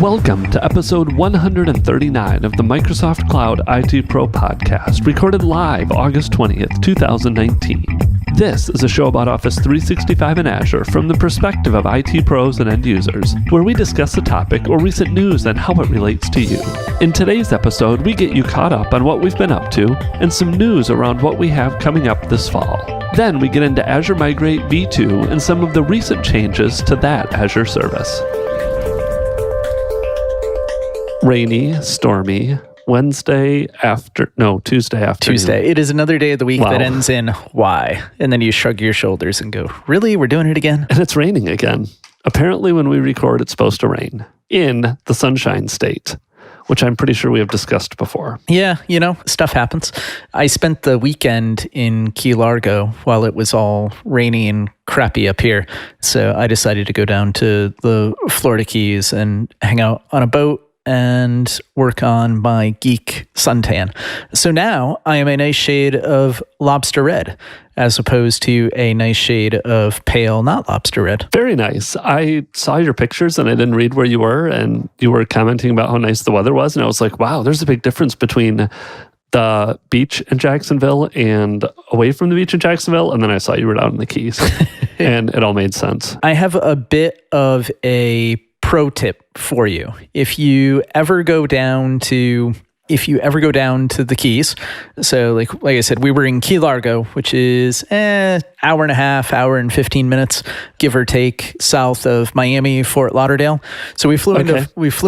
Welcome to episode 139 of the Microsoft Cloud IT Pro podcast, recorded live August 20th, 2019. This is a show about Office 365 and Azure from the perspective of IT pros and end users, where we discuss a topic or recent news and how it relates to you. In today's episode, we get you caught up on what we've been up to and some news around what we have coming up this fall. Then we get into Azure Migrate v2 and some of the recent changes to that Azure service. Rainy, stormy, Tuesday afternoon. Tuesday. It is another day of the week that ends in Y. And then you shrug your shoulders and go, really? We're doing it again? And it's raining again. Apparently when we record, it's supposed to rain in the Sunshine State, which I'm pretty sure we have discussed before. Yeah, stuff happens. I spent the weekend in Key Largo while it was all rainy and crappy up here. So I decided to go down to the Florida Keys and hang out on a boat and work on my geek suntan. So now I am a nice shade of lobster red as opposed to a nice shade of pale, not lobster red. Very nice. I saw your pictures and I didn't read where you were, and you were commenting about how nice the weather was. And I was like, wow, there's a big difference between the beach in Jacksonville and away from the beach in Jacksonville. And then I saw you were down in the Keys and it all made sense. I have a bit of a pro tip for you. If you ever go down to the Keys, so like I said, we were in Key Largo, which is hour and a half, hour and 15 minutes, give or take, south of Miami, Fort Lauderdale. So we flew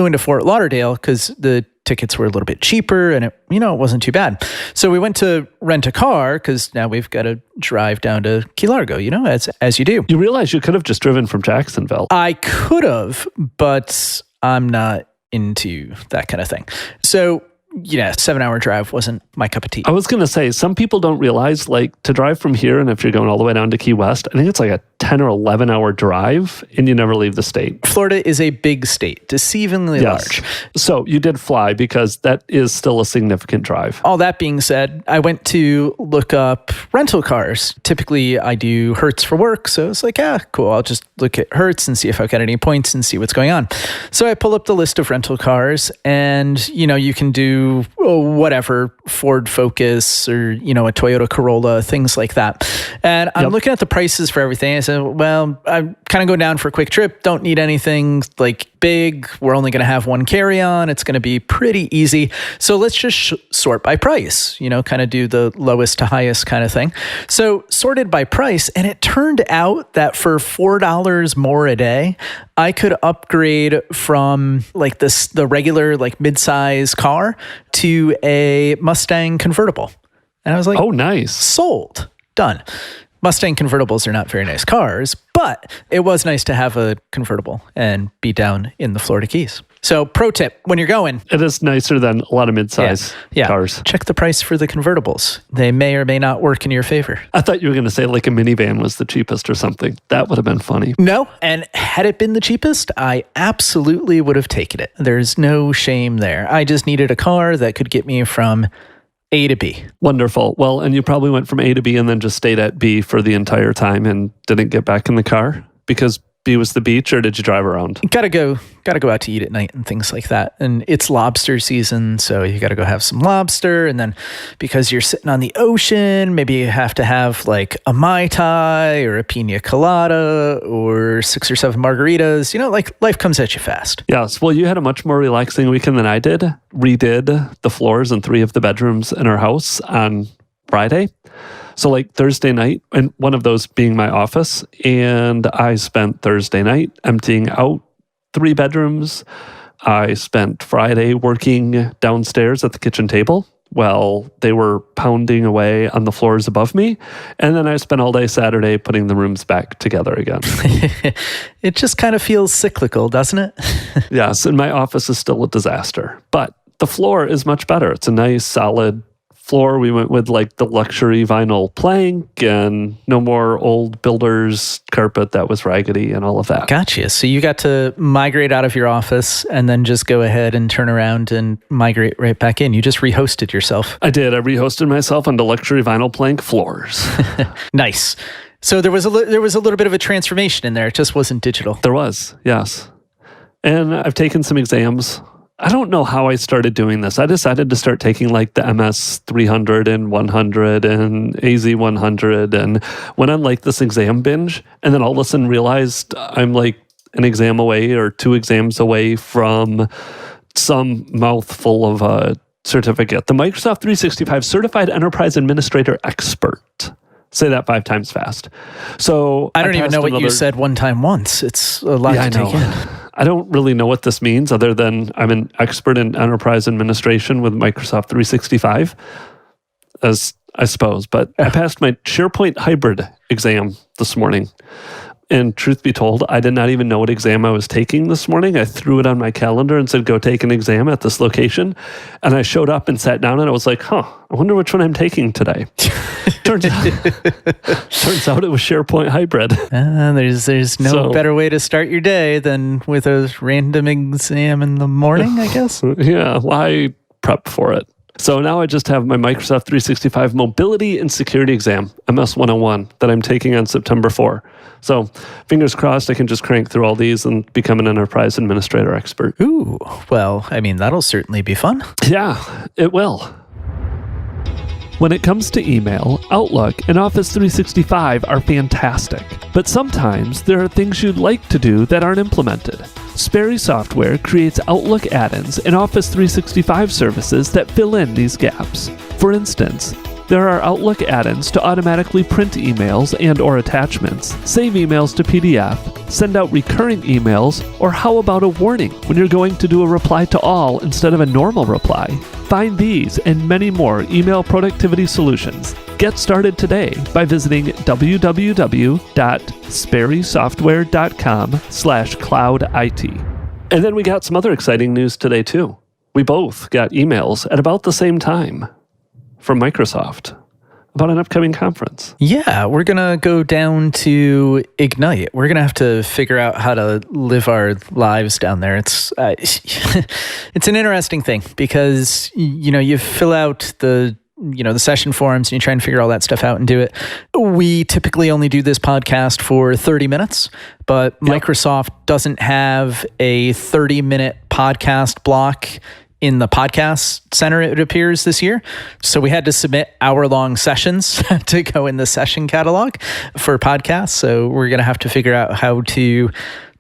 into Fort Lauderdale because the tickets were a little bit cheaper and it wasn't too bad. So we went to rent a car because now we've got to drive down to Key Largo, as you do. You realize you could have just driven from Jacksonville. I could have, but I'm not into that kind of thing. So 7-hour drive wasn't my cup of tea. I was going to say, some people don't realize, to drive from here, and if you're going all the way down to Key West, I think it's like a 10 or 11 hour drive, and you never leave the state. Florida is a big state, deceivingly large. So you did fly because that is still a significant drive. All that being said, I went to look up rental cars. Typically, I do Hertz for work, so it's like, cool. I'll just look at Hertz and see if I've got any points and see what's going on. So I pull up the list of rental cars, and, you can do whatever, Ford Focus or, a Toyota Corolla, things like that. And I'm looking at the prices for everything. I said, well, I'm kind of going down for a quick trip. Don't need anything big. We're only going to have one carry-on. It's going to be pretty easy. So let's just sort by price, kind of do the lowest to highest kind of thing. So sorted by price. And it turned out that for $4 more a day, I could upgrade from the regular mid-size car to a Mustang convertible. And I was like, oh, nice. Sold. Done. Mustang convertibles are not very nice cars, but it was nice to have a convertible and be down in the Florida Keys. So pro tip, when you're going, it is nicer than a lot of mid-size cars. Check the price for the convertibles. They may or may not work in your favor. I thought you were going to say a minivan was the cheapest or something. That would have been funny. No, and had it been the cheapest, I absolutely would have taken it. There's no shame there. I just needed a car that could get me from A to B. Wonderful. Well, and you probably went from A to B and then just stayed at B for the entire time and didn't get back in the car because B was the beach, or did you drive around? Gotta go out to eat at night and things like that. And it's lobster season, so you gotta go have some lobster. And then because you're sitting on the ocean, maybe you have to have a Mai Tai or a pina colada or 6 or 7 margaritas. Life comes at you fast. Yes. Well, you had a much more relaxing weekend than I did. Redid the floors in 3 of the bedrooms in our house on Friday. So Thursday night, and one of those being my office, and I spent Thursday night emptying out 3 bedrooms. I spent Friday working downstairs at the kitchen table while they were pounding away on the floors above me. And then I spent all day Saturday putting the rooms back together again. It just kind of feels cyclical, doesn't it? Yes, and my office is still a disaster. But the floor is much better. It's a nice, solid floor. We went with the luxury vinyl plank and no more old builder's carpet that was raggedy and all of that. Gotcha. So you got to migrate out of your office and then just go ahead and turn around and migrate right back in. You just rehosted yourself. I did. I rehosted myself on the luxury vinyl plank floors. Nice. So there was a little bit of a transformation in there. It just wasn't digital. There was, yes. And I've taken some exams. I don't know how I started doing this. I decided to start taking like the MS 300 and 100 and AZ 100 and went on like this exam binge. And then all of a sudden realized I'm like an exam away or 2 exams away from some mouthful of a certificate. The Microsoft 365 Certified Enterprise Administrator Expert. Say that 5 times fast. So I don't even know what you said one time once. It's a lot to take in. I don't really know what this means other than I'm an expert in enterprise administration with Microsoft 365, as I suppose. But I passed my SharePoint hybrid exam this morning. And truth be told, I did not even know what exam I was taking this morning. I threw it on my calendar and said, go take an exam at this location. And I showed up and sat down and I was like, I wonder which one I'm taking today. Turns out it was SharePoint hybrid. There's no better way to start your day than with a random exam in the morning, I guess. Yeah, why prep for it? So now I just have my Microsoft 365 Mobility and Security Exam, MS 101, that I'm taking on September 4. So fingers crossed I can just crank through all these and become an enterprise administrator expert. Ooh, well, I mean, that'll certainly be fun. Yeah, it will. When it comes to email, Outlook and Office 365 are fantastic, but sometimes there are things you'd like to do that aren't implemented. Sperry Software creates Outlook add-ins and Office 365 services that fill in these gaps. For instance, there are Outlook add-ins to automatically print emails and or attachments, save emails to PDF, send out recurring emails, or how about a warning when you're going to do a reply to all instead of a normal reply? Find these and many more email productivity solutions. Get started today by visiting www.sperrysoftware.com/cloudit. And then we got some other exciting news today too. We both got emails at about the same time from Microsoft about an upcoming conference. Yeah, we're going to go down to Ignite. We're going to have to figure out how to live our lives down there. It's it's an interesting thing because, you fill out the session forums and you try and figure all that stuff out and do it. We typically only do this podcast for 30 minutes, but Microsoft doesn't have a 30-minute podcast block in the podcast center, it appears, this year. So we had to submit hour-long sessions to go in the session catalog for podcasts. So we're going to have to figure out how to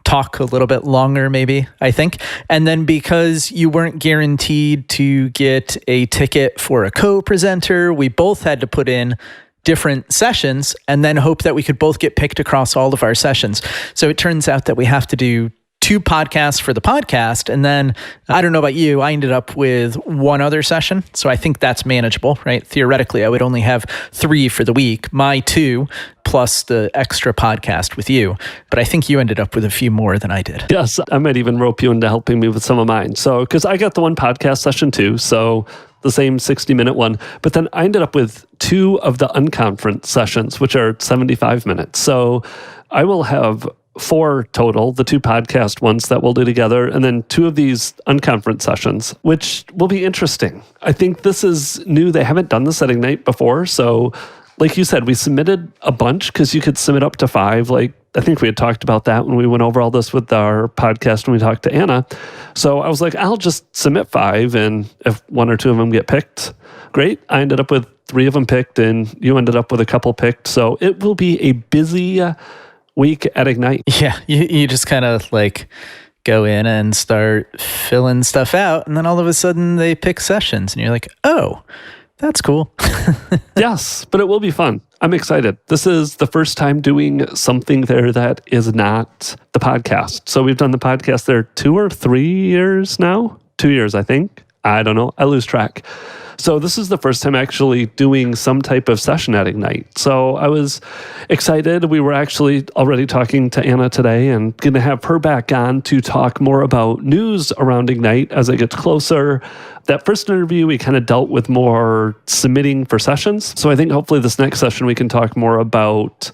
talk a little bit longer, maybe, I think. And then because you weren't guaranteed to get a ticket for a co-presenter, we both had to put in different sessions and then hope that we could both get picked across all of our sessions. So it turns out that we have to do 2 podcasts for the podcast. And then, I don't know about you, I ended up with 1 other session. So I think that's manageable, right? Theoretically, I would only have 3 for the week, my 2 plus the extra podcast with you. But I think you ended up with a few more than I did. Yes, I might even rope you into helping me with some of mine. So, because I got the 1 podcast session too. So the same 60-minute one. But then I ended up with 2 of the unconference sessions, which are 75 minutes. So I will have 4 total, the 2 podcast ones that we'll do together, and then 2 of these unconference sessions, which will be interesting. I think this is new. They haven't done this at Ignite before. So like you said, we submitted a bunch because you could submit up to 5. Like I think we had talked about that when we went over all this with our podcast when we talked to Anna. So I was like, I'll just submit 5, and if 1 or 2 of them get picked, great. I ended up with 3 of them picked, and you ended up with a couple picked. So it will be a busy week at Ignite. Yeah, you just kind of like go in and start filling stuff out, and then all of a sudden they pick sessions, and you're like, oh, that's cool. Yes, but it will be fun. I'm excited. This is the first time doing something there that is not the podcast. So we've done the podcast there 2 or 3 years now. 2 years, I think. I don't know. I lose track. So this is the first time actually doing some type of session at Ignite. So I was excited. We were actually already talking to Anna today and going to have her back on to talk more about news around Ignite as it gets closer. That first interview, we kind of dealt with more submitting for sessions. So I think hopefully this next session, we can talk more about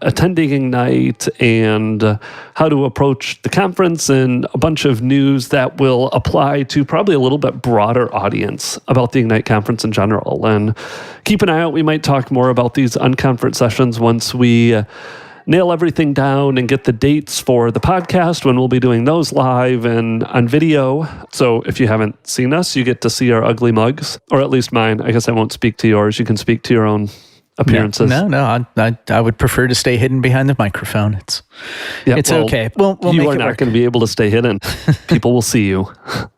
attending Ignite and how to approach the conference and a bunch of news that will apply to probably a little bit broader audience about the Ignite conference in general. And keep an eye out. We might talk more about these unconference sessions once we nail everything down and get the dates for the podcast when we'll be doing those live and on video. So if you haven't seen us, you get to see our ugly mugs, or at least mine. I guess I won't speak to yours. You can speak to your own appearances. No, I would prefer to stay hidden behind the microphone. It's okay. We'll you make are not going to be able to stay hidden. People will see you.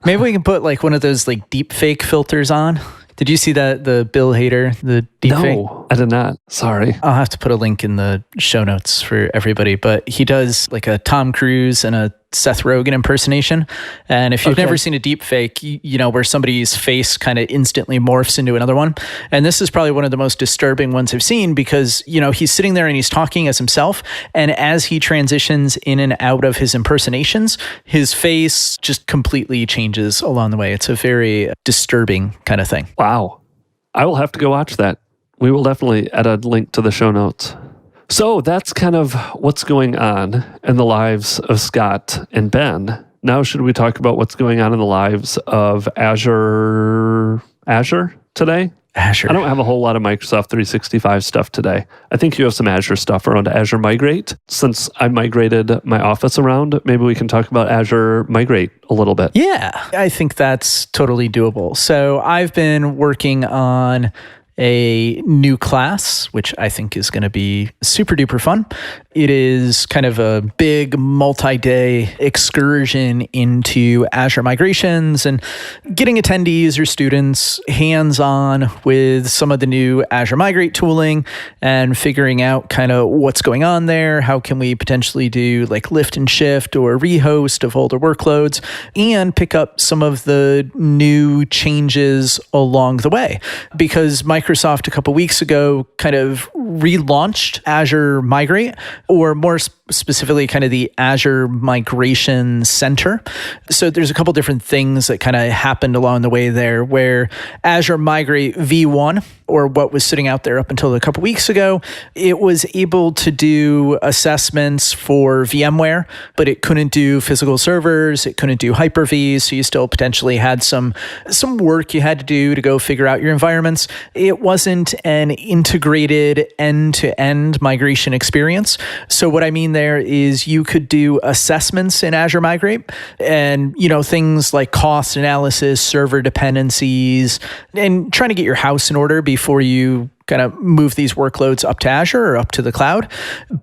Maybe we can put like one of those like deep fake filters on. Did you see that, the Bill Hader, the deepfake? No, I did not. Sorry. I'll have to put a link in the show notes for everybody, but he does like a Tom Cruise and a Seth Rogen impersonation. And if you've never seen a deepfake, you know, where somebody's face kind of instantly morphs into another one. And this is probably one of the most disturbing ones I've seen because, you know, he's sitting there and he's talking as himself. And as he transitions in and out of his impersonations, his face just completely changes along the way. It's a very disturbing kind of thing. Wow. I will have to go watch that. We will definitely add a link to the show notes. So that's kind of what's going on in the lives of Scott and Ben. Now, should we talk about what's going on in the lives of Azure today? Azure. I don't have a whole lot of Microsoft 365 stuff today. I think you have some Azure stuff around Azure Migrate. Since I migrated my office around, maybe we can talk about Azure Migrate a little bit. Yeah, I think that's totally doable. So I've been working on a new class, which I think is going to be super duper fun. It is kind of a big multi-day excursion into Azure migrations and getting attendees or students hands-on with some of the new Azure Migrate tooling and figuring out kind of what's going on there. How can we potentially do like lift and shift or rehost of older workloads and pick up some of the new changes along the way? Because Microsoft a couple weeks ago kind of relaunched Azure Migrate, or more specifically kind of the Azure Migration Center. So there's a couple different things that kind of happened along the way there, where Azure Migrate V1, or what was sitting out there up until a couple weeks ago, it was able to do assessments for VMware, but it couldn't do physical servers, it couldn't do Hyper-V, so you still potentially had some work you had to do to go figure out your environments. It wasn't an integrated end-to-end migration experience. So what I mean there is you could do assessments in Azure Migrate and, you know, things like cost analysis, server dependencies, and trying to get your house in order before you kind of move these workloads up to Azure or up to the cloud.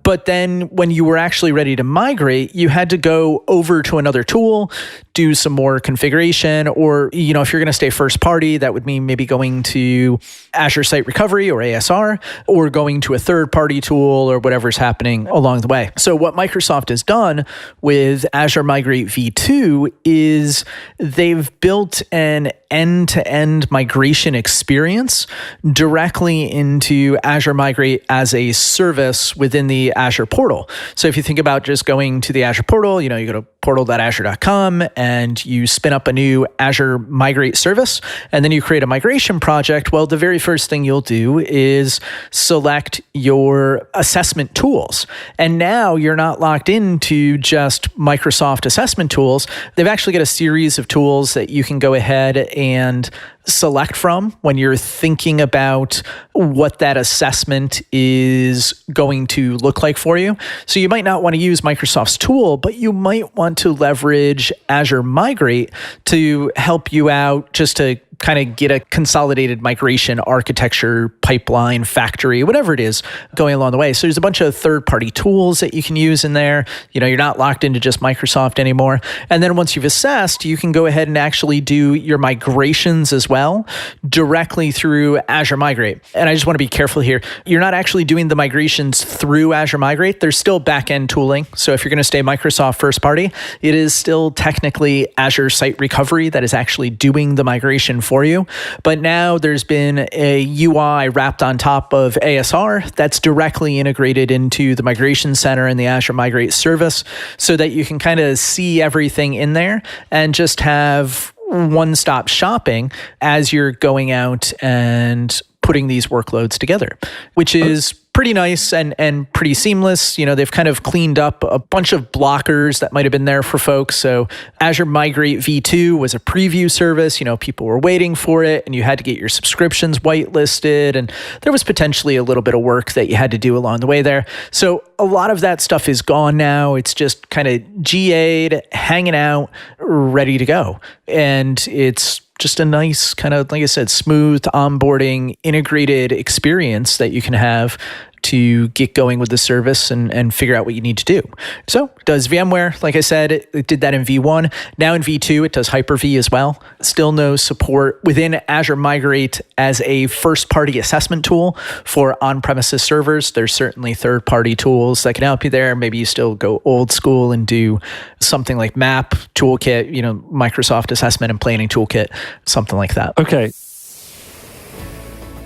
But then when you were actually ready to migrate, you had to go over to another tool, do some more configuration, or, you know, if you're going to stay first party, that would mean maybe going to Azure Site Recovery or ASR, or going to a third party tool or whatever's happening along the way. So what Microsoft has done with Azure Migrate V2 is they've built an end-to-end migration experience directly into Azure Migrate as a service within the Azure portal. So if you think about just going to the Azure portal, you know, you go to portal.azure.com and you spin up a new Azure Migrate service, and then you create a migration project. Well, the very first thing you'll do is select your assessment tools. And now you're not locked into just Microsoft assessment tools. They've actually got a series of tools that you can go ahead and select from when you're thinking about what that assessment is going to look like for you. So you might not want to use Microsoft's tool, but you might want to leverage Azure Migrate to help you out, just to kind of get a consolidated migration architecture, pipeline, factory, whatever it is going along the way. So there's a bunch of third-party tools that you can use in there. You know, you're not locked into just Microsoft anymore. And then once you've assessed, you can go ahead and actually do your migrations as well directly through Azure Migrate. And I just want to be careful here. You're not actually doing the migrations through Azure Migrate. There's still back-end tooling. So if you're going to stay Microsoft first party, it is still technically Azure Site Recovery that is actually doing the migration for you. But now there's been a UI wrapped on top of ASR that's directly integrated into the Migration Center and the Azure Migrate service, so that you can kind of see everything in there and just have one-stop shopping as you're going out and putting these workloads together, which is pretty nice and pretty seamless. They've kind of cleaned up a bunch of blockers that might have been there for folks. So Azure Migrate V2 was a preview service. People were waiting for it, and you had to get your subscriptions whitelisted, and there was potentially a little bit of work that you had to do along the way there. So a lot of that stuff is gone now. It's just kind of GA'd, hanging out, ready to go. And it's just a nice kind of, like I said, smooth onboarding, integrated experience that you can have to get going with the service and figure out what you need to do. So it does VMware. Like I said, it did that in V1. Now in V2, it does Hyper-V as well. Still no support within Azure Migrate as a first-party assessment tool for on-premises servers. There's certainly third-party tools that can help you there. Maybe you still go old school and do something like MAP Toolkit, Microsoft Assessment and Planning Toolkit, something like that. Okay.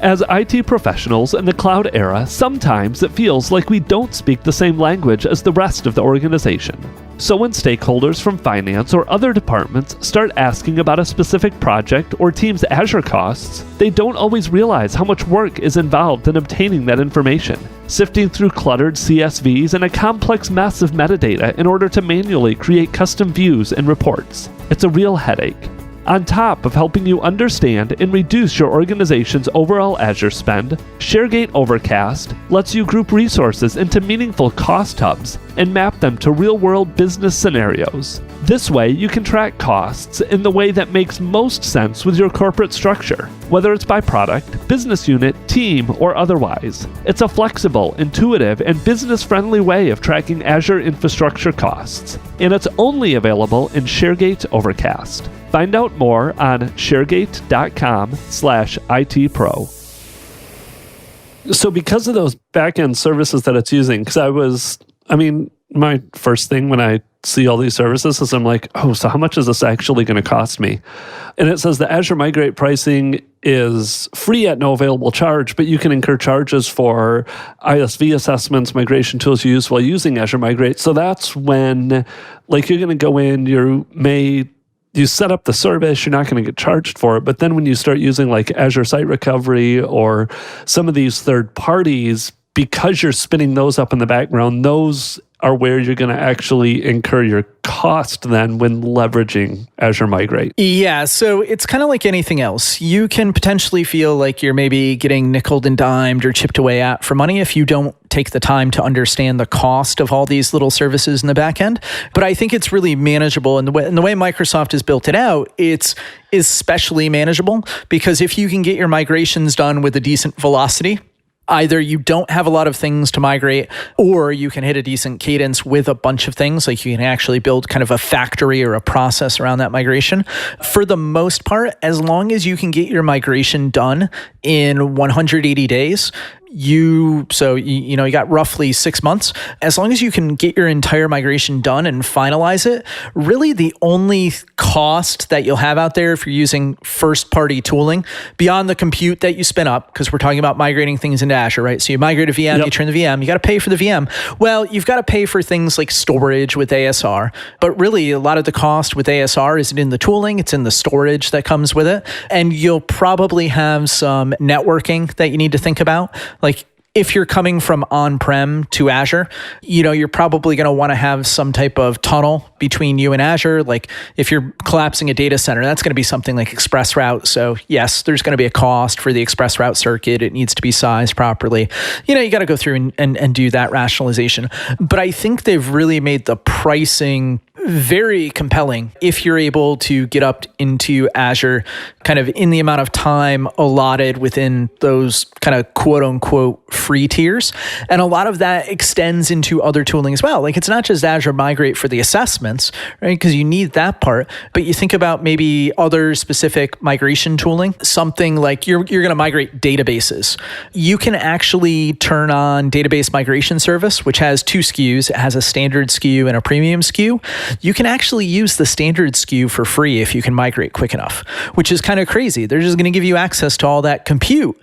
As IT professionals in the cloud era, sometimes it feels like we don't speak the same language as the rest of the organization. So when stakeholders from finance or other departments start asking about a specific project or team's Azure costs, they don't always realize how much work is involved in obtaining that information, sifting through cluttered CSVs and a complex mess of metadata in order to manually create custom views and reports. It's a real headache. On top of helping you understand and reduce your organization's overall Azure spend, ShareGate Overcast lets you group resources into meaningful cost hubs and map them to real-world business scenarios. This way, you can track costs in the way that makes most sense with your corporate structure, whether it's by product, business unit, team, or otherwise. It's a flexible, intuitive, and business-friendly way of tracking Azure infrastructure costs, and it's only available in ShareGate Overcast. Find out more on sharegate.com/ITPro. So because of those back-end services that it's using, because my first thing when I see all these services is I'm like, oh, so how much is this actually going to cost me? And it says the Azure Migrate pricing is free at no available charge, but you can incur charges for ISV assessments, migration tools you use while using Azure Migrate. So that's when, you're going to go in, you set up the service, you're not going to get charged for it. But then when you start using Azure Site Recovery or some of these third parties, because you're spinning those up in the background, those are where you're going to actually incur your cost then when leveraging Azure Migrate. Yeah, so it's kind of like anything else. You can potentially feel like you're maybe getting nickeled and dimed or chipped away at for money if you don't take the time to understand the cost of all these little services in the back end. But I think it's really manageable. And the way Microsoft has built it out, it's especially manageable because if you can get your migrations done with a decent velocity, either you don't have a lot of things to migrate, or you can hit a decent cadence with a bunch of things. Like you can actually build kind of a factory or a process around that migration. For the most part, as long as you can get your migration done in 180 days, you got roughly 6 months. As long as you can get your entire migration done and finalize it, really the only cost that you'll have out there if you're using first-party tooling beyond the compute that you spin up, because we're talking about migrating things into Azure, right? So you migrate a VM, You turn the VM, you got to pay for the VM. Well, you've got to pay for things like storage with ASR, but really a lot of the cost with ASR isn't in the tooling, it's in the storage that comes with it. And you'll probably have some networking that you need to think about. Like if you're coming from on-prem to Azure, you're probably going to want to have some type of tunnel between you and Azure. Like if you're collapsing a data center, that's going to be something like ExpressRoute. So yes, there's going to be a cost for the ExpressRoute circuit. It needs to be sized properly. You got to go through and do that rationalization. But I think they've really made the pricing very compelling if you're able to get up into Azure kind of in the amount of time allotted within those kind of quote unquote free tiers. And a lot of that extends into other tooling as well. Like it's not just Azure Migrate for the assessments, right? Because you need that part, but you think about maybe other specific migration tooling, something like you're going to migrate databases. You can actually turn on Database Migration Service, which has 2 SKUs. It has a standard SKU and a premium SKU. You can actually use the standard SKU for free if you can migrate quick enough, which is kind of crazy. They're just going to give you access to all that compute,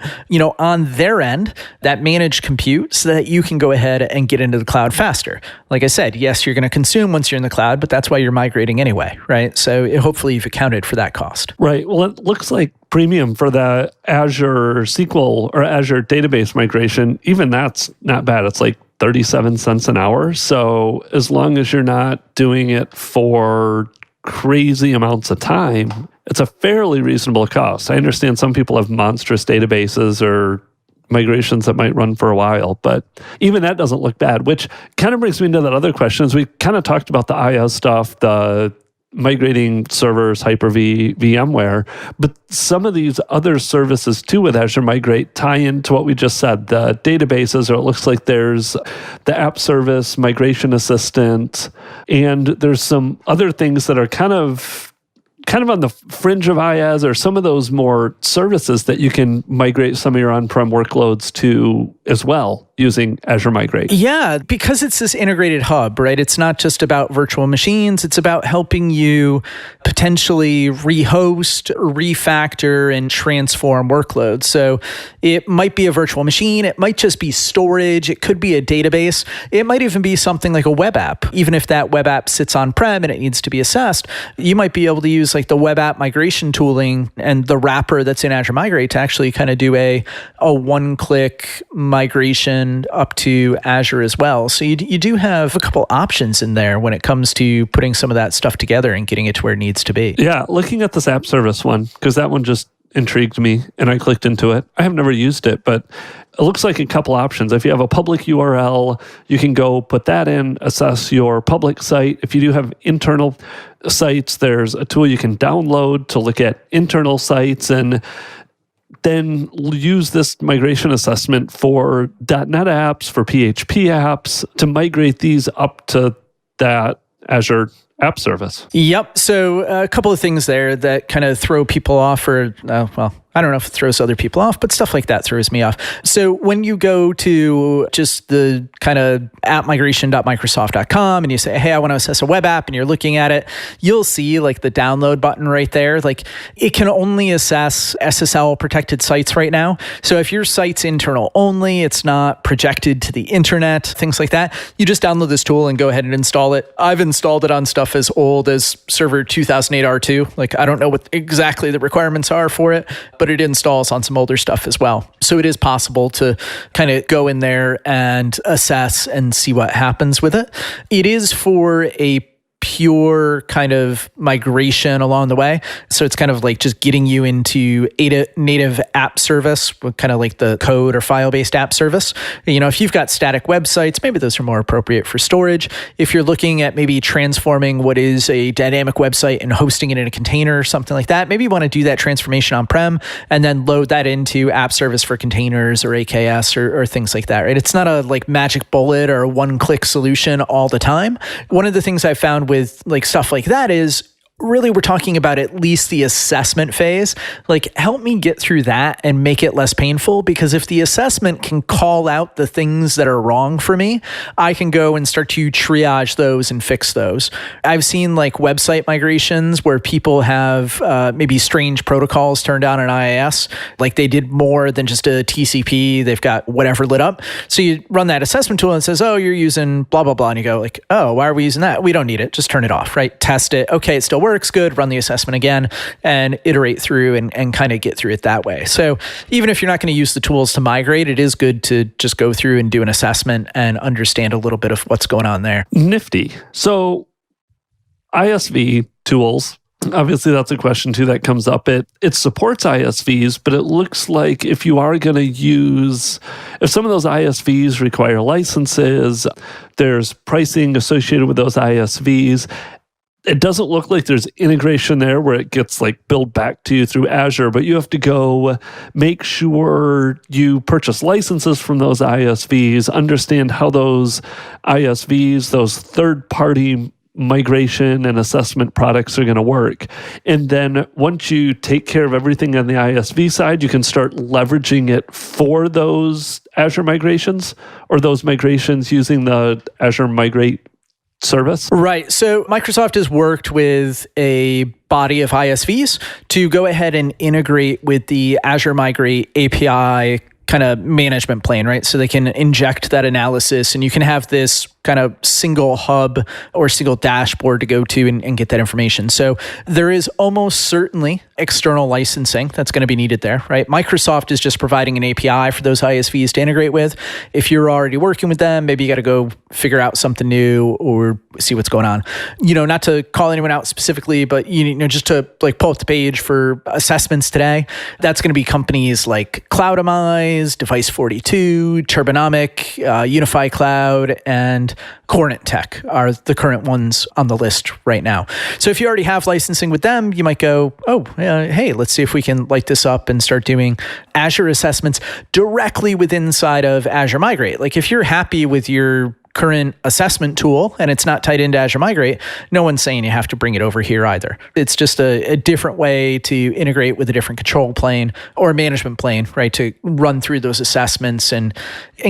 on their end, that managed compute, so that you can go ahead and get into the cloud faster. Like I said, yes, you're going to consume once you're in the cloud, bad, but that's why you're migrating anyway, right? So hopefully you've accounted for that cost. Right. Well, it looks like premium for the Azure SQL or Azure database migration, even that's not bad. It's like 37 cents an hour. So as long as you're not doing it for crazy amounts of time, it's a fairly reasonable cost. I understand some people have monstrous databases or migrations that might run for a while, but even that doesn't look bad, which kind of brings me into that other question. Is we kind of talked about the IaaS stuff, the migrating servers, Hyper-V, VMware, but some of these other services too with Azure Migrate tie into what we just said, the databases, or it looks like there's the app service, migration assistant, and there's some other things that are kind of on the fringe of IaaS, or some of those more services that you can migrate some of your on-prem workloads to as well using Azure Migrate. Yeah, because it's this integrated hub, right? It's not just about virtual machines. It's about helping you potentially rehost, refactor, and transform workloads. So it might be a virtual machine. It might just be storage. It could be a database. It might even be something like a web app. Even if that web app sits on-prem and it needs to be assessed, you might be able to use like the web app migration tooling and the wrapper that's in Azure Migrate to actually kind of do a one-click migration up to Azure as well. So you do have a couple options in there when it comes to putting some of that stuff together and getting it to where it needs to be. Yeah, looking at this app service one, because that one just intrigued me and I clicked into it. I have never used it, but it looks like a couple options. If you have a public URL, you can go put that in, assess your public site. If you do have internal sites, there's a tool you can download to look at internal sites, and then use this migration assessment for .NET apps, for PHP apps, to migrate these up to that Azure app service. Yep. So a couple of things there that kind of throw people off, or I don't know if it throws other people off, but stuff like that throws me off. So when you go to just the kind of appmigration.microsoft.com and you say, hey, I want to assess a web app, and you're looking at it, you'll see like the download button right there. Like it can only assess SSL protected sites right now. So if your site's internal only, it's not projected to the internet, things like that, you just download this tool and go ahead and install it. I've installed it on stuff as old as Server 2008 R2. Like I don't know what exactly the requirements are for it, but it installs on some older stuff as well. So it is possible to kind of go in there and assess and see what happens with it. It is for a pure kind of migration along the way. So it's kind of like just getting you into a native app service, kind of like the code or file-based app service. You know, if you've got static websites, maybe those are more appropriate for storage. If you're looking at maybe transforming what is a dynamic website and hosting it in a container or something like that, maybe you want to do that transformation on-prem and then load that into app service for containers or AKS or things like that, right? It's not a like magic bullet or a one-click solution all the time. One of the things I found with like stuff like that is really we're talking about at least the assessment phase. Like help me get through that and make it less painful, because if the assessment can call out the things that are wrong for me, I can go and start to triage those and fix those. I've seen like website migrations where people have maybe strange protocols turned on in IIS, like they did more than just a TCP, they've got whatever lit up. So you run that assessment tool and it says, oh, you're using blah, blah, blah. And you go like, oh, why are we using that? We don't need it. Just turn it off, right? Test it. Okay, it still works good, run the assessment again and iterate through and kind of get through it that way. So even if you're not going to use the tools to migrate, it is good to just go through and do an assessment and understand a little bit of what's going on there. Nifty. So ISV tools, obviously that's a question too that comes up. It supports ISVs, but it looks like if you are going to use, if some of those ISVs require licenses, there's pricing associated with those ISVs. It doesn't look like there's integration there where it gets like billed back to you through Azure, but you have to go make sure you purchase licenses from those ISVs, understand how those ISVs, those third-party migration and assessment products are going to work. And then once you take care of everything on the ISV side, you can start leveraging it for those Azure migrations or those migrations using the Azure Migrate service. Right. So Microsoft has worked with a body of ISVs to go ahead and integrate with the Azure Migrate API kind of management plane, right? So they can inject that analysis and you can have this kind of single hub or single dashboard to go to and get that information. So there is almost certainly external licensing that's going to be needed there, right? Microsoft is just providing an API for those ISVs to integrate with. If you're already working with them, maybe you got to go figure out something new or see what's going on. Not to call anyone out specifically, but just to like pull up the page for assessments today, that's going to be companies like Cloudamize, Device42, Turbonomic, Unify Cloud, and Cornet Tech are the current ones on the list right now. So if you already have licensing with them, you might go, hey, let's see if we can light this up and start doing Azure assessments directly within inside of Azure Migrate. Like if you're happy with your current assessment tool and it's not tied into Azure Migrate, no one's saying you have to bring it over here either. It's just a different way to integrate with a different control plane or management plane, right? To run through those assessments and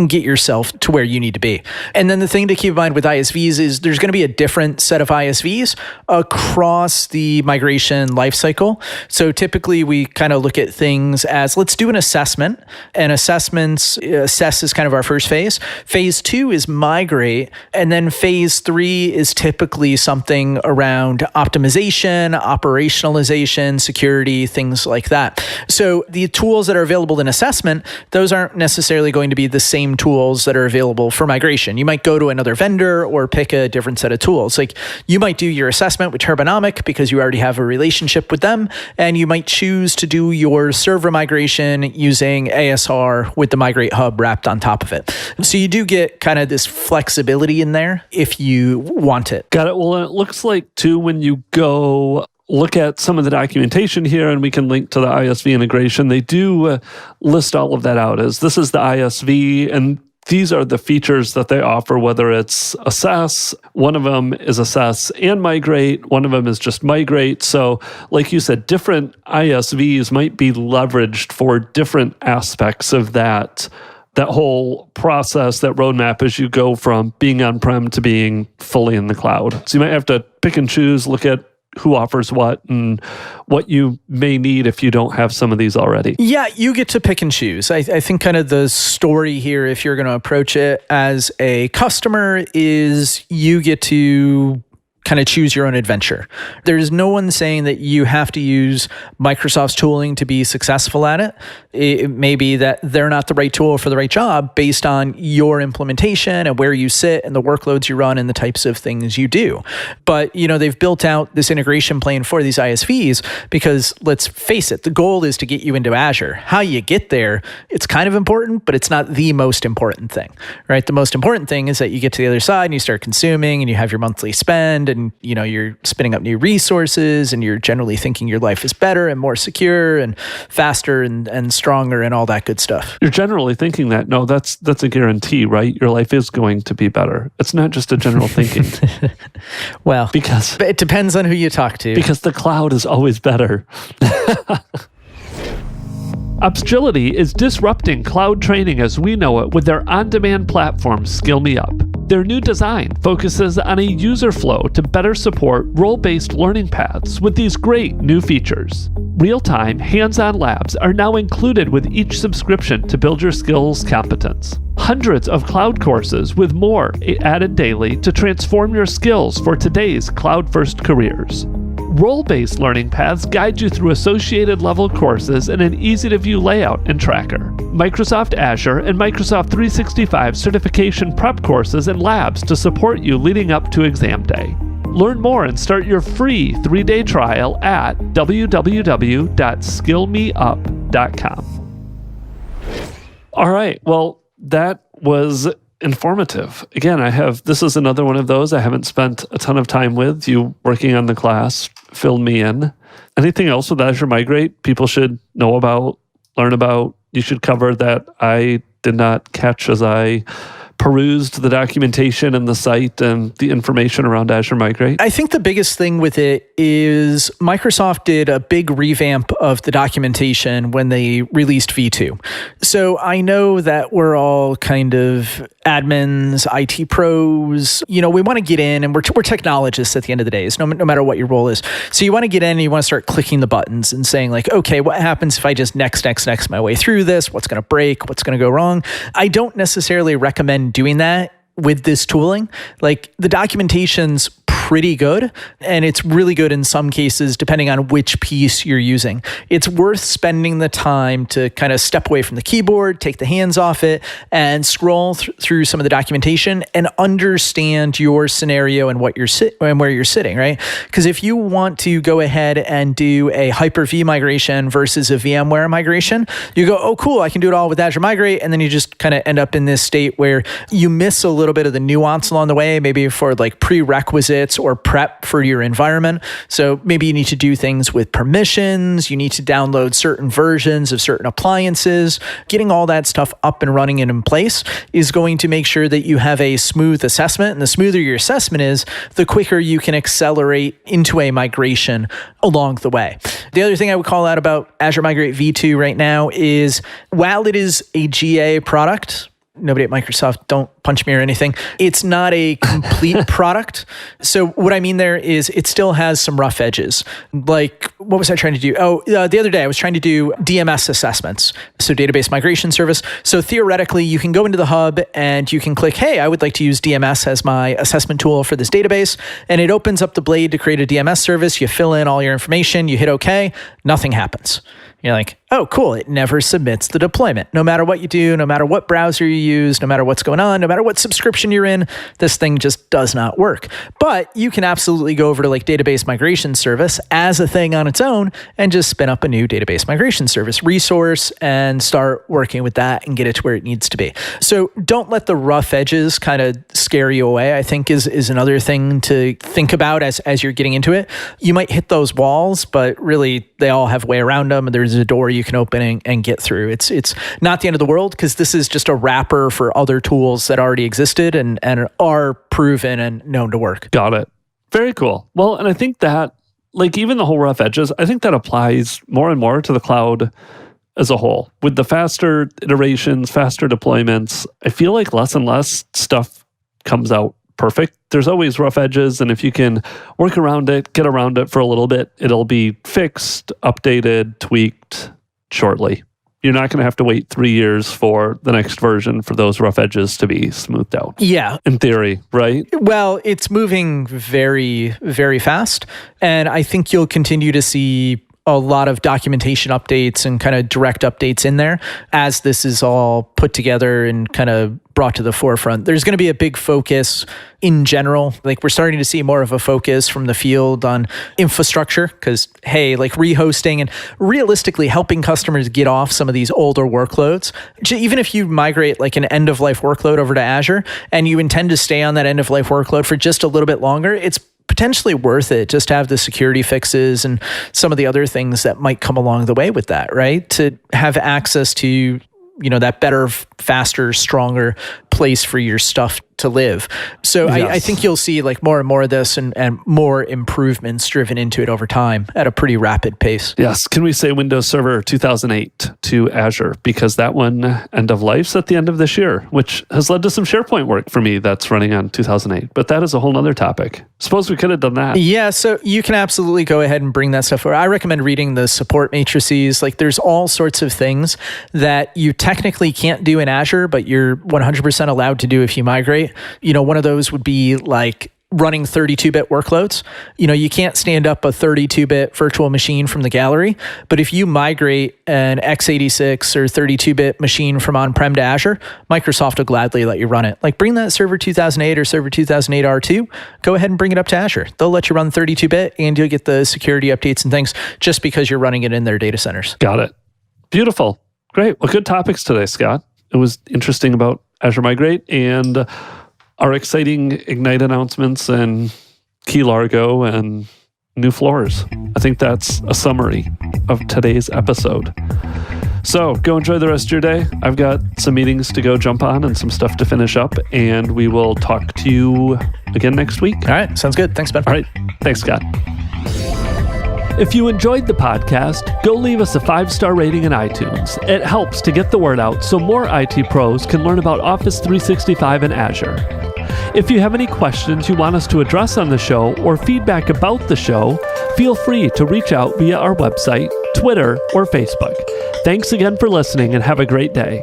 get yourself to where you need to be. And then the thing to keep in mind with ISVs is there's going to be a different set of ISVs across the migration lifecycle. So typically we kind of look at things as let's do an assessment, and assessments assess is kind of our first phase. Phase 2 is migrate. And then phase 3 is typically something around optimization, operationalization, security, things like that. So the tools that are available in assessment, those aren't necessarily going to be the same tools that are available for migration. You might go to another vendor or pick a different set of tools. Like you might do your assessment with Turbonomic because you already have a relationship with them, and you might choose to do your server migration using ASR with the Migrate Hub wrapped on top of it. So you do get kind of this flexibility in there if you want it. Got it. Well, it looks like too, when you go look at some of the documentation here, and we can link to the ISV integration, they do list all of that out as this is the ISV, and these are the features that they offer, whether it's assess, one of them is assess and migrate, one of them is just migrate. So like you said, different ISVs might be leveraged for different aspects of that whole process, that roadmap as you go from being on-prem to being fully in the cloud. So you might have to pick and choose, look at who offers what and what you may need if you don't have some of these already. Yeah, you get to pick and choose. I think kind of the story here, if you're going to approach it as a customer, is you get to kind of choose your own adventure. There's no one saying that you have to use Microsoft's tooling to be successful at it. It may be that they're not the right tool for the right job based on your implementation and where you sit and the workloads you run and the types of things you do. But, they've built out this integration plane for these ISVs because, let's face it, the goal is to get you into Azure. How you get there, it's kind of important, but it's not the most important thing, right? The most important thing is that you get to the other side and you start consuming and you have your monthly spend, and you're spinning up new resources, and you're generally thinking your life is better and more secure and faster and stronger and all that good stuff. You're generally thinking that. No, that's a guarantee, right? Your life is going to be better. It's not just a general thinking. Well, because it depends on who you talk to. Because the cloud is always better. Upskillity is disrupting cloud training as we know it with their on-demand platform, Skill Me Up. Their new design focuses on a user flow to better support role-based learning paths with these great new features. Real-time, hands-on labs are now included with each subscription to build your skills competence. Hundreds of cloud courses with more added daily to transform your skills for today's cloud-first careers. Role-based learning paths guide you through associated level courses in an easy-to-view layout and tracker. Microsoft Azure and Microsoft 365 certification prep courses and labs to support you leading up to exam day. Learn more and start your free 3-day trial at www.skillmeup.com. All right, well, that was informative. Again, this is another one of those I haven't spent a ton of time with. You working on the class filled me in. Anything else with Azure Migrate people should know about, learn about, you should cover that I did not catch as I perused the documentation and the site and the information around Azure Migrate? I think the biggest thing with it is Microsoft did a big revamp of the documentation when they released V2. So I know that we're all kind of admins, IT pros. We want to get in, and we're technologists at the end of the day, no matter what your role is. So you want to get in and you want to start clicking the buttons and saying like, okay, what happens if I just next my way through this? What's going to break? What's going to go wrong? I don't necessarily recommend doing that with this tooling. Like the documentation's pretty good, and it's really good in some cases depending on which piece you're using. It's worth spending the time to kind of step away from the keyboard, take the hands off it, and scroll through some of the documentation and understand your scenario and what you're and where you're sitting, right? Because if you want to go ahead and do a Hyper-V migration versus a VMware migration, you go, oh cool, I can do it all with Azure Migrate, and then you just kind of end up in this state where you miss a little bit of the nuance along the way, maybe for like prerequisites or prep for your environment. So maybe you need to do things with permissions, you need to download certain versions of certain appliances. Getting all that stuff up and running and in place is going to make sure that you have a smooth assessment. And the smoother your assessment is, the quicker you can accelerate into a migration along the way. The other thing I would call out about Azure Migrate V2 right now is, while it is a GA product, nobody at Microsoft, don't punch me or anything, it's not a complete product. So what I mean there is it still has some rough edges. Like, what was I trying to do? The other day I was trying to do DMS assessments, so database migration service. So theoretically, you can go into the hub and you can click, hey, I would like to use DMS as my assessment tool for this database. And it opens up the blade to create a DMS service. You fill in all your information, you hit OK, nothing happens. You're like, oh, cool. It never submits the deployment. No matter what you do, no matter what browser you use, no matter what's going on, no matter what subscription you're in, this thing just does not work. But you can absolutely go over to like database migration service as a thing on its own and just spin up a new database migration service resource and start working with that and get it to where it needs to be. So don't let the rough edges kind of scare you away, I think is another thing to think about as you're getting into it. You might hit those walls, but really they all have a way around them. There's a door you can open and get through. It's not the end of the world, because this is just a wrapper for other tools that already existed and are proven and known to work. Got it. Very cool. Well, and I think that, like, even the whole rough edges, I think that applies more and more to the cloud as a whole. With the faster iterations, faster deployments, I feel like less and less stuff comes out perfect. There's always rough edges, and if you can work around it, get around it for a little bit, it'll be fixed, updated, tweaked shortly. You're not going to have to wait 3 years for the next version for those rough edges to be smoothed out. Yeah. In theory, right? Well, it's moving very, very fast, and I think you'll continue to see a lot of documentation updates and kind of direct updates in there as this is all put together and kind of brought to the forefront. There's going to be a big focus in general. Like, we're starting to see more of a focus from the field on infrastructure, because, hey, like rehosting and realistically helping customers get off some of these older workloads. Even if you migrate like an end-of-life workload over to Azure and you intend to stay on that end-of-life workload for just a little bit longer, it's potentially worth it just to have the security fixes and some of the other things that might come along the way with that, right? To have access to, you know, that better, faster, stronger place for your stuff to live. So yes. I think you'll see like more and more of this and more improvements driven into it over time at a pretty rapid pace. Yes. Can we say Windows Server 2008 to Azure? Because that one end of life's at the end of this year, which has led to some SharePoint work for me that's running on 2008. But that is a whole nother topic. Suppose we could have done that. Yeah. So you can absolutely go ahead and bring that stuff over. I recommend reading the support matrices. Like, there's all sorts of things that you technically can't do in Azure, but you're 100% allowed to do if you migrate. You know, one of those would be like running 32-bit workloads. You know, you can't stand up a 32-bit virtual machine from the gallery, but if you migrate an x86 or 32-bit machine from on-prem to Azure, Microsoft will gladly let you run it. Like, bring that Server 2008 or Server 2008 R2, go ahead and bring it up to Azure. They'll let you run 32-bit and you'll get the security updates and things just because you're running it in their data centers. Got it. Beautiful. Great. Well, good topics today, Scott. It was interesting about Azure Migrate and our exciting Ignite announcements and Key Largo and new floors. I think that's a summary of today's episode. So go enjoy the rest of your day. I've got some meetings to go jump on and some stuff to finish up, and we will talk to you again next week. All right. Sounds good. Thanks, Ben. All right. Thanks, Scott. If you enjoyed the podcast, go leave us a 5-star rating in iTunes. It helps to get the word out so more IT pros can learn about Office 365 and Azure. If you have any questions you want us to address on the show or feedback about the show, feel free to reach out via our website, Twitter, or Facebook. Thanks again for listening and have a great day.